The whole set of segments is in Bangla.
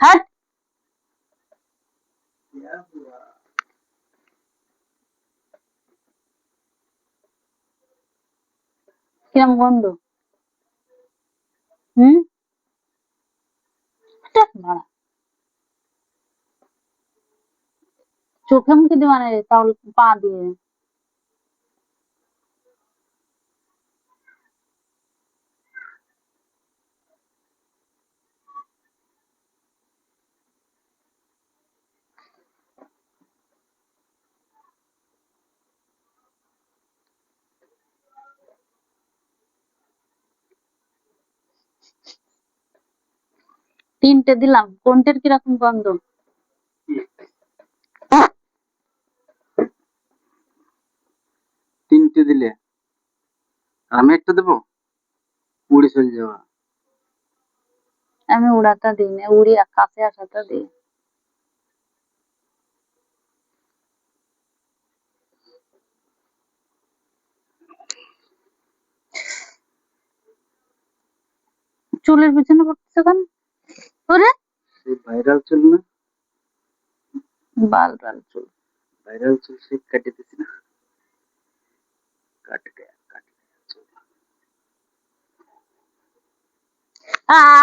হাট কিরম গন্ধ। চোখে মুখে দিয়ে মানে তাহলে পা দিয়ে তিনটে দিলাম, কোনটার কিরকম গন্ধ? তিনটে দিলে আমি একটা দেবো, উড়ে চলে যাওয়া। আমি উড়াটা দিই না, উড়ি কাছে আসাটা দিই। চুলের পিছনে পড়তেছে কেন? ওরে ভাইরাল চুল না, বাল বাল চুল, ভাইরাল চুল সে কাটে দিছি না, কাট গয়া চুল।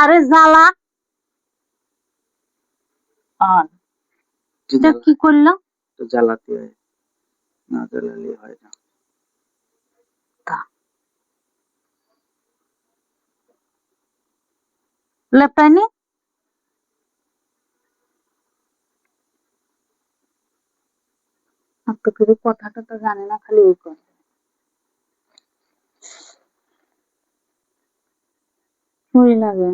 আরে জ্বালা আর এটা কি করলো? তো জ্বালাতে হয়, না জ্বালালে হয় না। লেপটাইনি তো কেউ কথাটা তো জানে না, খালি ওই করে। চুরি লাগে,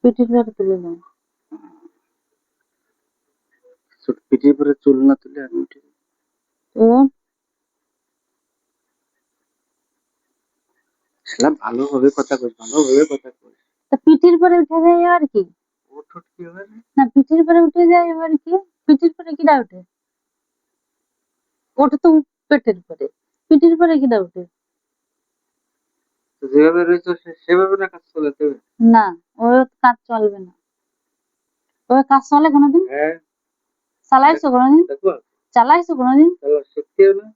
পিঠির ঘরে তুলে দেয়। পিঠের পরে চুল না তুলে আমি উঠে ও সেটা ভালোভাবে কথা কই, ভালোভাবে কথা কই। তা পিঠির পরে উঠে যায় আর কি? ওঠ ওঠ কি হবে না পিঠির পরে উঠে যায় এবার কি? পিঠির পরে কিটা উঠে? ওটা তো পেটের পরে, পিঠির পরে কিটা উঠে? যেভাবে রয়েছে সেভাবে না কাজ চালাতে হবে। না ওই কাজ চলবে না, ওই কাজ চলে কোনোদিন? হ্যাঁ চালাইছো কোনোদিন? দেখো চালাইছো কোনোদিন? চালা শিখতে হবে না।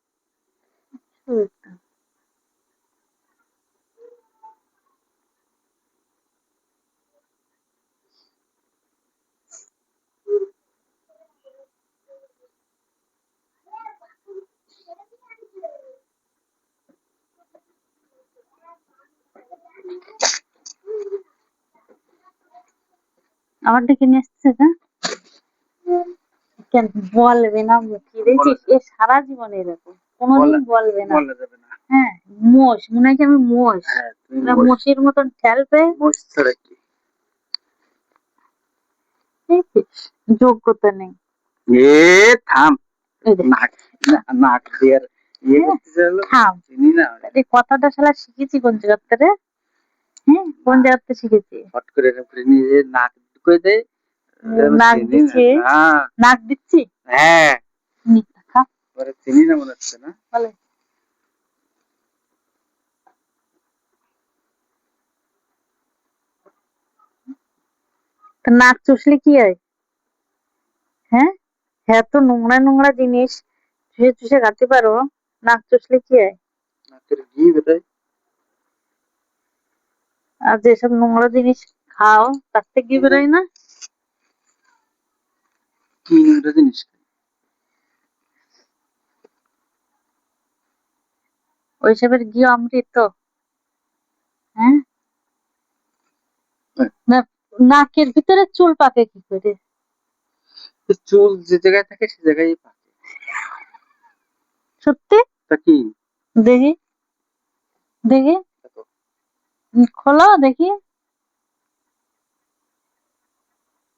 আমার দিকে নিয়ে আসছে কেন বলবে না? মুখে দেখছিস এ সারা জীবন এরকম, কোনোদিন বলবে না। বলা যাবে না। হ্যাঁ মোষ, মনে হয় কি আমি মোষ? হ্যাঁ তুমি মোষের মতন ঠেলবে, মোষ ছাড়া কি? যোগ্যতা নেই। এ থাম, নাক নাক দিয়ে থাম, চিনি না এই কথাটা শালা শিখেছি কোন জায়গার থেকে? হ্যাঁ কোন জায়গার থেকে শিখেছি? হট করে নিজে নাক ঢুকে দেয়। নাক দিচ্ছি, নাক দিচ্ছি। হ্যাঁ খা পরে চিনি না মনে হচ্ছে না বলে নাক চুষলে কি হয়? হ্যাঁ হ্যাঁ তো নোংরা নোংরা জিনিস চুষে চুষে খাতে পারো, নাক চুষলে কি হয়? নাকের ঘি বেরোয়। আর যেসব নোংরা জিনিস খাও তার থেকে ঘি বেরোয় না? কি নোংরা জিনিস? ওইসবের ঘি অমৃত। হ্যাঁ না নাকের ভিতরে চুল পাকে কি করে? তো চুল যে জায়গায় থাকে সে জায়গায় পাকে। সত্যি? তা কি? দেখি দেখি, দেখো। খোলো দেখি।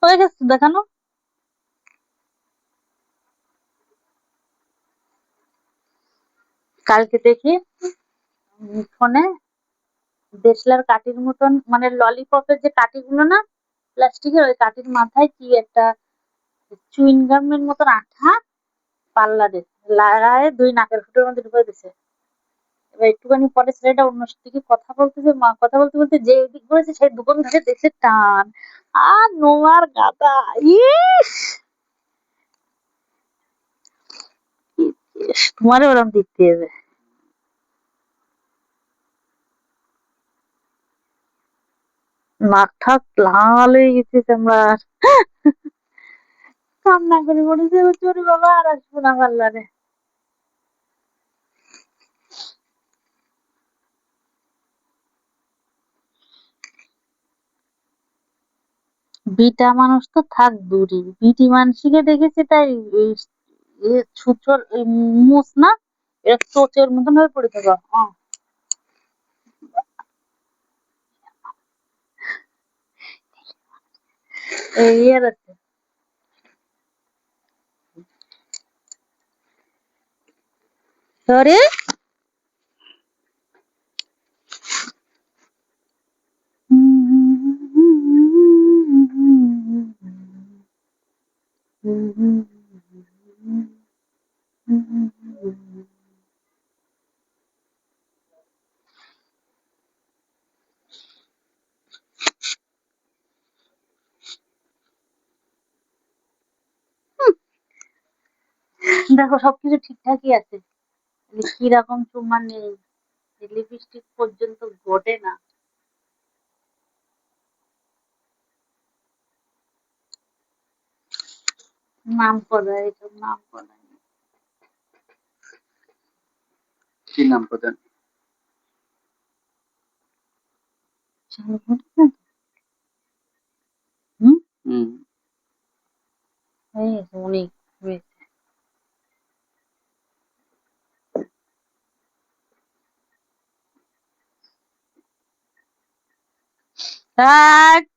হয়ে গেছে দেখানো। কালকে দেখি ফোনে দেশলার কাঠির মতন, মানে ললিপপের যে কাঠিগুলো না, প্লাস্টিকের, ওই কাঠির মাথায় কি একটা চুইংগামের মতন আঠা পাল্লা দিছে, লাগায় দুই নাকের ফুটোর মধ্যে ঢুকে দিছে। এবার একটুখানি পরে ছেলেটা অন্য দিকে কথা বলতেছে, মা কথা বলতে বলতে যে দিক করেছে সেই দোকান ধরে দেখছে টান। আর নোয়ার গাদা, ইস ইস, তোমারও ওরম দেখতে হবে। নাক ঠাক লাল হয়ে গেছে আমার। কান্না করে পড়েছে, চোরে বাবা আর আসবো না পার্লারে। বিটা মানুষ তো থাক দূরই, বিটি মানসিকে দেখেছি তাই এই ছুঁচোর এই মুছ না, এটা চোচের মতন হয়ে পড়ে থাকো। এই আর আছে। সরি। দেখো সবকিছু ঠিকঠাকই আছে, কিরকম চুমা নেই, লিপস্টিক পর্যন্ত ঘটে না। নাম করা এইসব নাম করা। কি নাম প্রধান? হুম, হুম। অনেক হয়েছে। থাক।